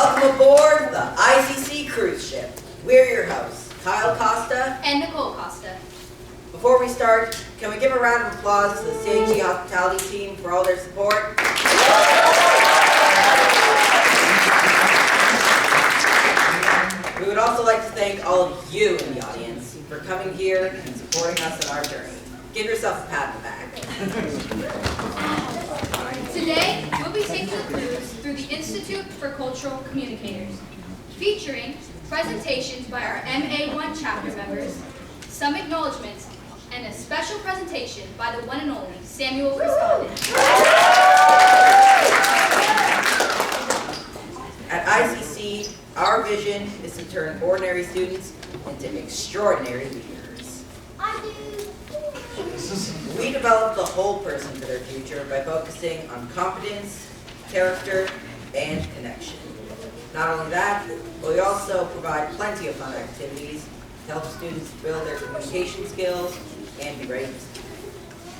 Welcome aboard the ICC cruise ship. We're your hosts, Kyle Costa and Nicole Costa. Before we start, can we give a round of applause to the CHG hospitality team for all their support? We would also like to thank all of you in the audience for coming here and supporting us in our journey. Give yourself a pat on the back. Today, we'll be taking a cruise through the Institute for Cultural Communicators, featuring presentations by our MA-01 chapter members, some acknowledgments, and a special presentation by the one and only Samuel Cristondon. At ICC, our vision is to turn ordinary students into extraordinary leaders. We develop the whole person for their future by focusing on competence, character, and connection. Not only that, but we also provide plenty of fun activities to help students build their communication skills and be ready to speak.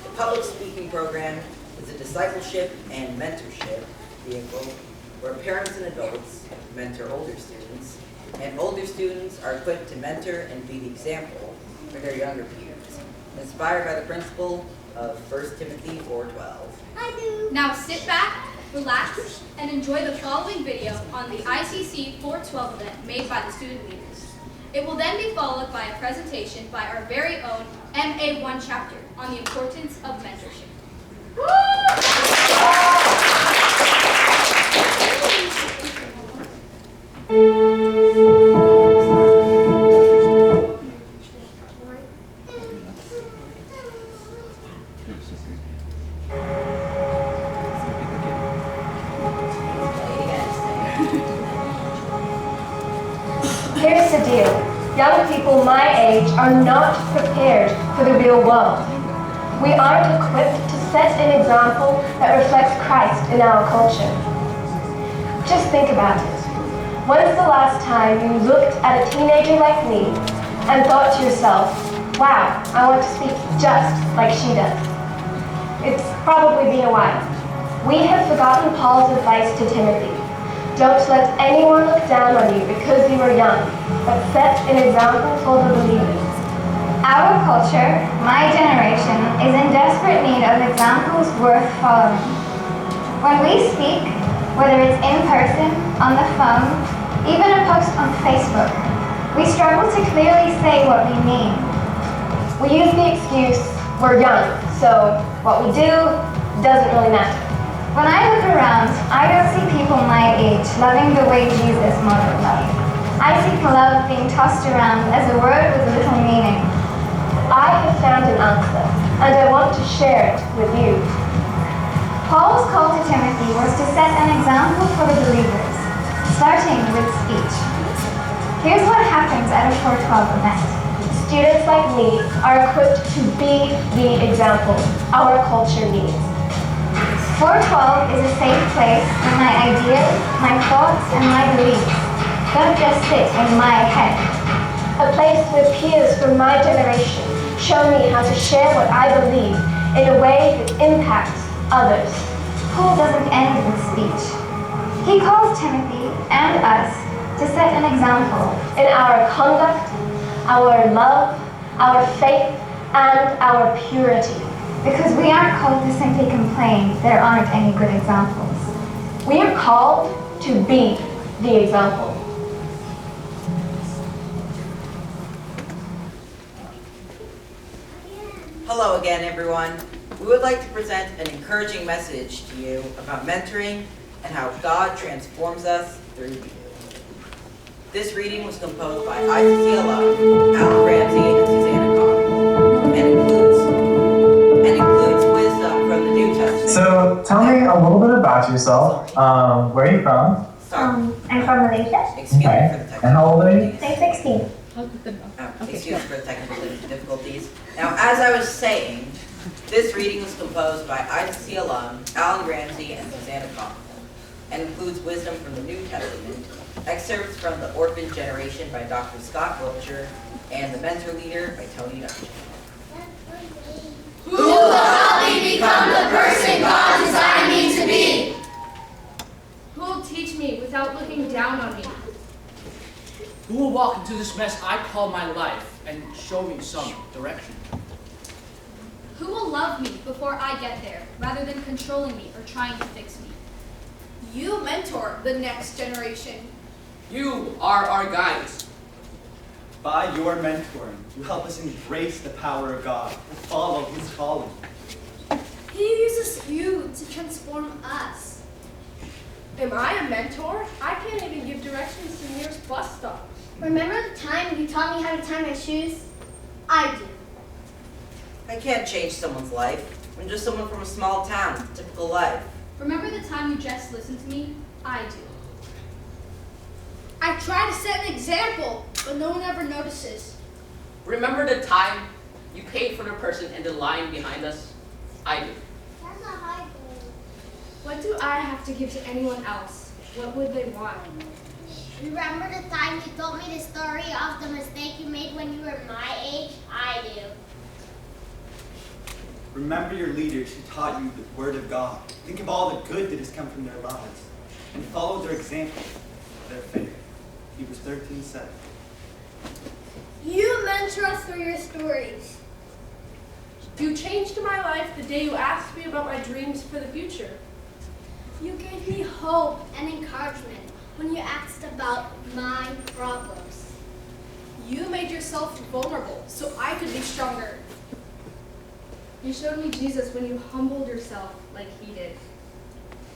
The public speaking program is a discipleship and mentorship vehicle where parents and adults mentor older students, and older students are equipped to mentor and be the example for their younger peers, inspired by the principle of 1 Timothy 4:12. Now sit back, relax, and enjoy the following video on the ICC 412 event made by the student leaders. It will then be followed by a presentation by our very own MA-01 chapter on the importance of mentorship. Here's the deal. Young people my age are not prepared for the real world. We aren't equipped to set an example that reflects Christ in our culture. Just think about it. When's the last time you looked at a teenager like me and thought to yourself, wow, I want to speak just like she does? It's probably been a while. We have forgotten Paul's advice to Timothy. Don't let anyone look down on you because you are young, but set an example for the believers. Our culture, my generation, is in desperate need of examples worth following. When we speak, whether it's in person, on the phone, even a post on Facebook, we struggle to clearly say what we mean. We use the excuse, we're young, so what we do doesn't really matter. When I look around, I don't see people my age loving the way Jesus modeled love. I see love being tossed around as a word with little meaning. I have found an answer, and I want to share it with you. Paul's call to Timothy was to set an example for the believers, starting with speech. Here's what happens at a 412 event. Students like me are equipped to be the example our culture needs. 412 is a safe place where my ideas, my thoughts, and my beliefs don't just sit in my head. A place where peers from my generation show me how to share what I believe in a way that impacts others. Paul doesn't end with speech. He calls Timothy and us to set an example in our conduct, our love, our faith, and our purity. Because we aren't called to simply complain there aren't any good examples. We are called to be the example. Hello again, everyone. We would like to present an encouraging message to you about mentoring and how God transforms us through you. This reading was composed by ICC alum Alan Ramsey and Susanna Connell, and includes wisdom from the New Testament. So tell me a little bit about yourself. Where are you from? I'm from Malaysia. Excuse me for the technical And how old are you? I'm 16. Excuse me for the technical difficulties. Now, as I was saying, this reading was composed by ICC alum Alan Ramsey and Susanna Connell, and includes wisdom from the New Testament, excerpts from The Orphan Generation by Dr. Scott Wiltshire, and The Mentor Leader by Tony Induction. Who will help me become the person God designed me to be? Who will teach teach me without looking down on me? Who will walk into this mess I call my life and show me some direction? Who will love me before I get there, rather than controlling me or trying to fix me? You mentor the next generation. You are our guides. By your mentoring, you help us embrace the power of God and follow His calling. He uses you to transform us. Am I a mentor? I can't even give directions to the nearest bus stop. Remember the time you taught me how to tie my shoes? I do. I can't change someone's life. I'm just someone from a small town, typical life. Remember the time you just listened to me? I do. I try to set an example, but no one ever notices. Remember the time you paid for the person in the line behind us? I do. That's a high goal. What do I have to give to anyone else? What would they want? Remember the time you told me the story of the mistake you made when you were my age? I do. Remember your leaders who taught you the Word of God. Think of all the good that has come from their lives and follow their example, their faith. Hebrews 13:7. You mentor us through your stories. You changed my life the day you asked me about my dreams for the future. You gave me hope and encouragement when you asked about my problems. You made yourself vulnerable so I could be stronger. You showed me Jesus when you humbled yourself like he did.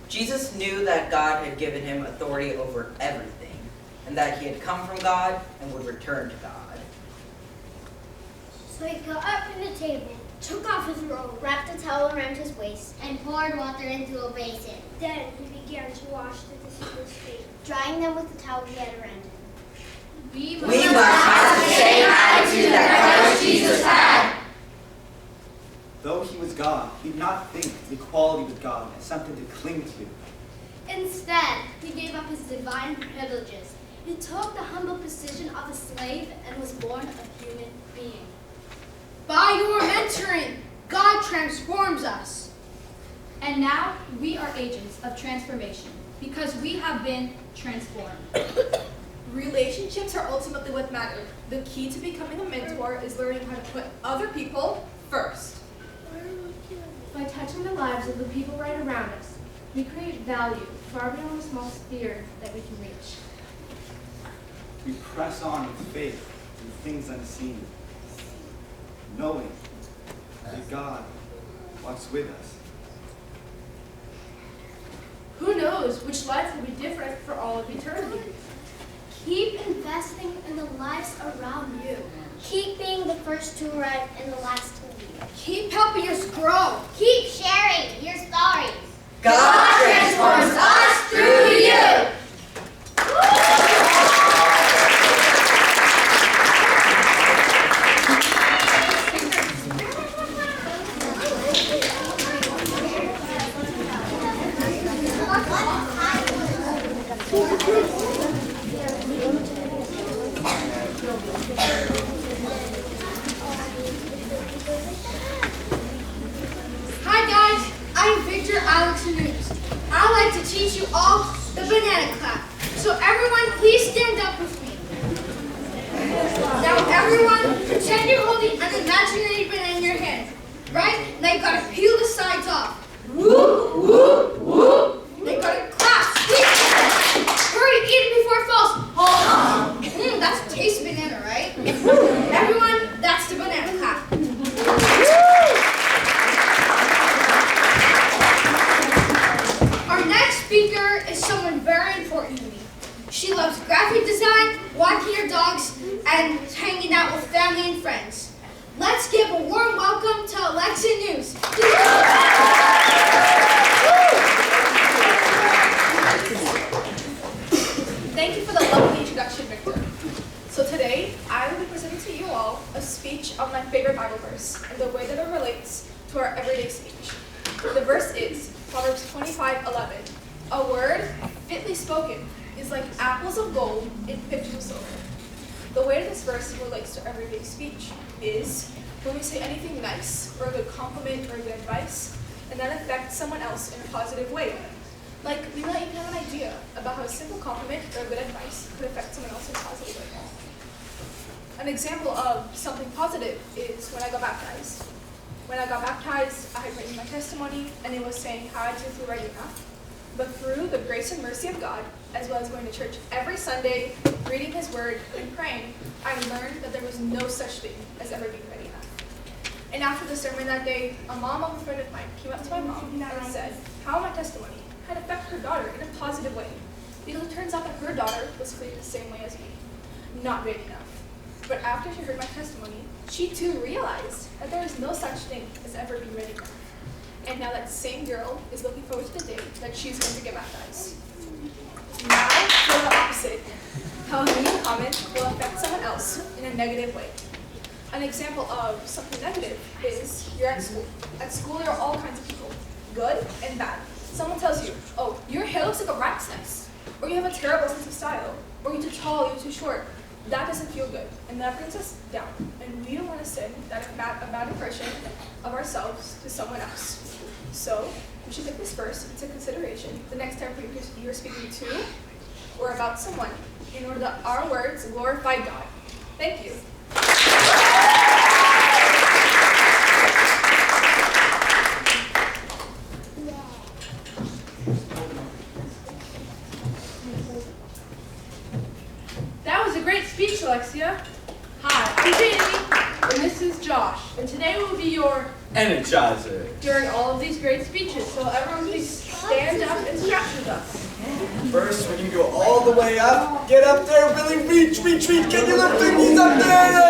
Jesus knew that God had given him authority over everything, and that he had come from God and would return to God. So he got up from the table, took off his robe, wrapped a towel around his waist, and poured water into a basin. Then he began to wash the disciples' feet, drying them with the towel he had around him. We We must have the same attitude that Christ Jesus had. Though he was God, he did not think of equality with God as something to cling to. Instead, he gave up his divine privileges. He took the humble position of a slave and was born a human being. By your mentoring, God transforms us. And now we are agents of transformation because we have been transformed. Relationships are ultimately what matter. The key to becoming a mentor is learning how to put other people first. By touching the lives of the people right around us, we create value far beyond the small sphere that we can reach. We press on with faith in things unseen, knowing that God walks with us. Who knows which life will be different for all of eternity? Keep investing in the lives around you. Keep being the first to arrive and the last to leave. Keep helping us grow. Keep sharing your stories. God transforms us through you. Hi guys, I'm Victor, Alex, and News. I'd like to teach you all the banana clap. So everyone, please stand up with me. Now everyone, pretend you're holding an imaginary banana in your hand, right? Now you gotta peel the sides off. Whoop, whoop, whoop. Now you gotta clap, squeeze it. Hurry, eat it before it falls. Oh, that's a tasty banana, right? Everyone, that's the banana clap. Our next speaker is someone very important to me. She loves graphic design, walking her dogs, and hanging out with family and friends. Let's give a warm welcome to Alexa News. Thank you for the lovely introduction, Victor. So today, I will be presenting to you all a speech on my favorite Bible verse and the way that it relates to our everyday speech. The verse is Proverbs 25:11. A word fitly spoken is like apples of gold in pitchers of silver. The way this verse relates to everyday speech is when we say anything nice, or a good compliment, or good advice, and that affects someone else in a positive way. Like, we might even have an idea about how a simple compliment or good advice could affect someone else in a positive way. An example of something positive is when I got baptized. When I got baptized, I had written my testimony, and it was saying how I didn't feel ready enough. But through the grace and mercy of God, as well as going to church every Sunday, reading His Word, and praying, I learned that there was no such thing as ever being ready enough. And after the sermon that day, a mom of a friend of mine came up to my mom and said how my testimony had affected her daughter in a positive way, because it turns out that her daughter was feeling the same way as me, not ready enough. But after she heard my testimony, she too realized that there is no such thing as ever being ready enough. And now that same girl is looking forward to the day that she's going to get baptized. Now for the opposite, how a mean comment will affect someone else in a negative way. An example of something negative is you're at school. At school there are all kinds of people, good and bad. Someone tells you, oh, your hair looks like a rat's nest, or you have a terrible sense of style, or you're too tall, you're too short. That doesn't feel good, and that brings us down. And we don't want to send that a bad impression of ourselves to someone else. So we should take this first into consideration the next time you're speaking to or about someone, in order that our words glorify God. Thank you. That was a great speech, Alexia. Hi, I'm Jamie, and this is Josh, and today will be your Energizer. during all of these great speeches. So everyone please stand up and stretch with us. First, we're going to go all the way up. Get up there, really reach. Get your little fingies up there.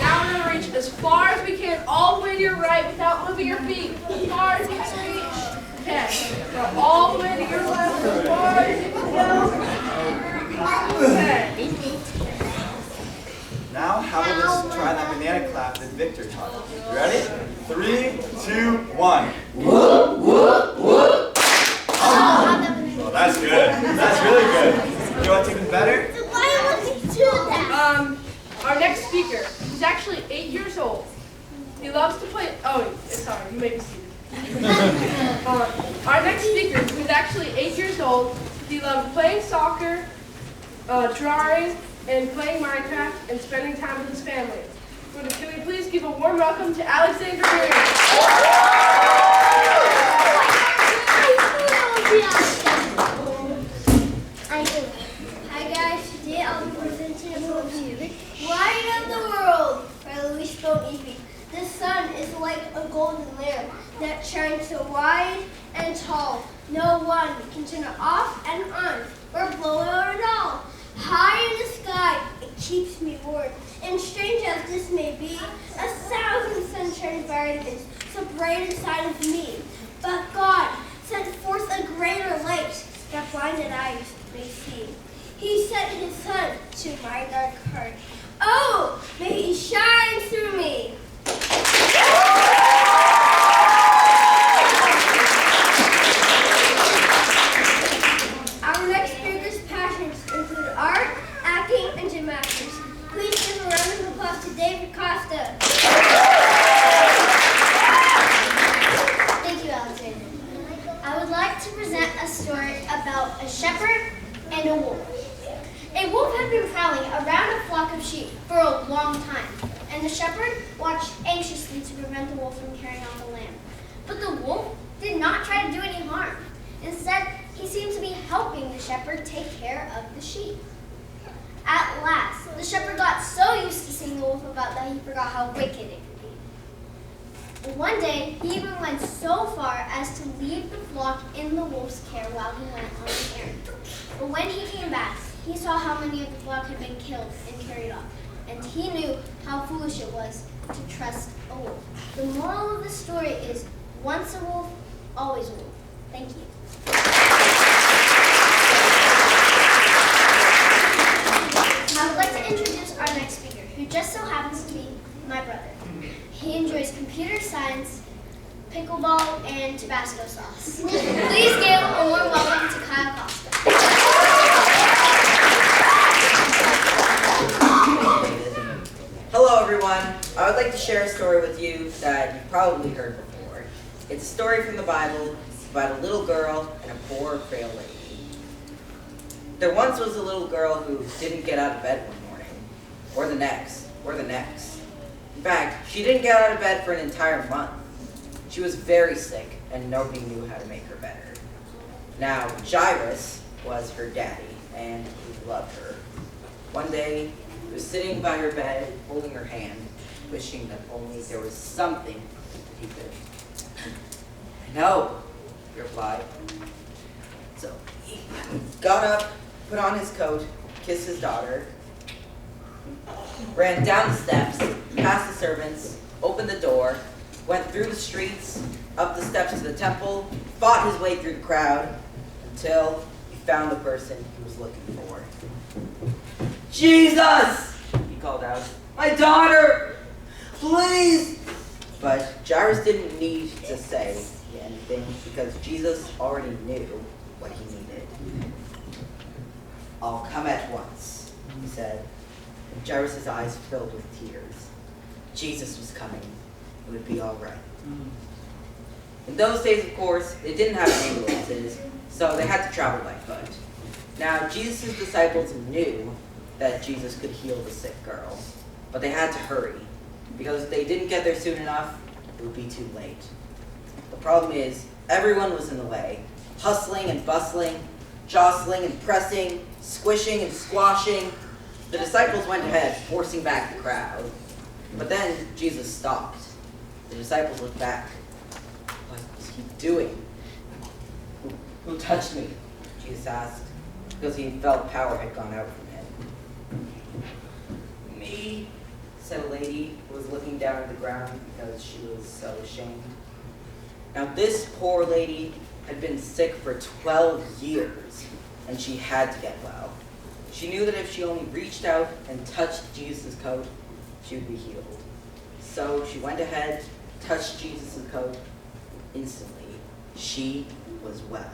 Now we're going to reach as far as we can, all the way to your right without moving your feet. As far as you can reach. Okay. Now all the way to your left, as far as you can go. Okay. Now, how about let's try that banana clap that Victor taught you. You ready? 3, 2, 1. Whoop, whoop, whoop. Oh, that's good. That's really good. You know what's even better? Our next speaker, he's actually 8 years old. He loves to play, sorry, you may be seated. Our next speaker, who's actually 8 years old, he loves playing soccer, drawing, and playing Minecraft, and spending time with his family. Can we please give a warm welcome to Alexander Green? Hi guys, today I'll be presenting a poem to you. Light of the World by Louis Bonifay. The sun is like a golden lamp that shines so wide and tall. No one can turn it off and on or blow it out at all. High in the sky, it keeps me warm. And strange as this may be, 1,000 sunshine vitamins so bright inside of me. But God sent forth a greater light that blinded eyes may see. He sent His Son to my dark heart. Oh, may He shine through me. Our next speaker's passions include art, acting, and gymnastics. Please give a round of applause to David Costa. Thank you, Alexander. I would like to present a story about a shepherd and a wolf. A wolf had been prowling around a flock of sheep for a long time, and the shepherd watched anxiously to prevent the wolf from carrying off the lamb. But the wolf did not try to do any harm. Instead, he seemed to be helping the shepherd take care of the sheep. At last, the shepherd got so used to seeing the wolf about that he forgot how wicked it could be. One day, he even went so far as to leave the flock in the wolf's care while he went on an errand. But when he came back, he saw how many of the flock had been killed and carried off, and he knew how foolish it was to trust a wolf. The moral of the story is, once a wolf, always a wolf. Thank you. I would like to introduce our next speaker, who just so happens to be my brother. He enjoys computer science, pickleball, and Tabasco sauce. Please give a warm welcome to Kyle Costa. Hello everyone. I would like to share a story with you that you've probably heard before. It's a story from the Bible about a little girl and a poor frail lady. There once was a little girl who didn't get out of bed one morning, or the next, or the next. In fact, she didn't get out of bed for an entire month. She was very sick, and nobody knew how to make her better. Now, Jairus was her daddy, and he loved her. One day, he was sitting by her bed, holding her hand, wishing that only there was something that he could. I know, he replied. So he got up, put on his coat, kissed his daughter, ran down the steps, past the servants, opened the door, went through the streets, up the steps to the temple, fought his way through the crowd, until he found the person he was looking for. Jesus! He called out. My daughter! Please! But Jairus didn't need to say anything because Jesus already knew what he needed. I'll come at once, he said. Jairus' eyes filled with tears. Jesus was coming. It would be all right. In those days, of course, they didn't have ambulances, so they had to travel by foot. Now, Jesus' disciples knew that Jesus could heal the sick girl, but they had to hurry, because if they didn't get there soon enough, it would be too late. The problem is, everyone was in the way, hustling and bustling, jostling and pressing, squishing and squashing. The disciples went ahead, forcing back the crowd. But then Jesus stopped. The disciples looked back. What was he doing? Who touched me? Jesus asked, because he felt power had gone out from him. Me, said a lady who was looking down at the ground because she was so ashamed. Now this poor lady had been sick for 12 years, and she had to get well. She knew that if she only reached out and touched Jesus' coat, she would be healed. So she went ahead, touched Jesus' coat. Instantly, she was well.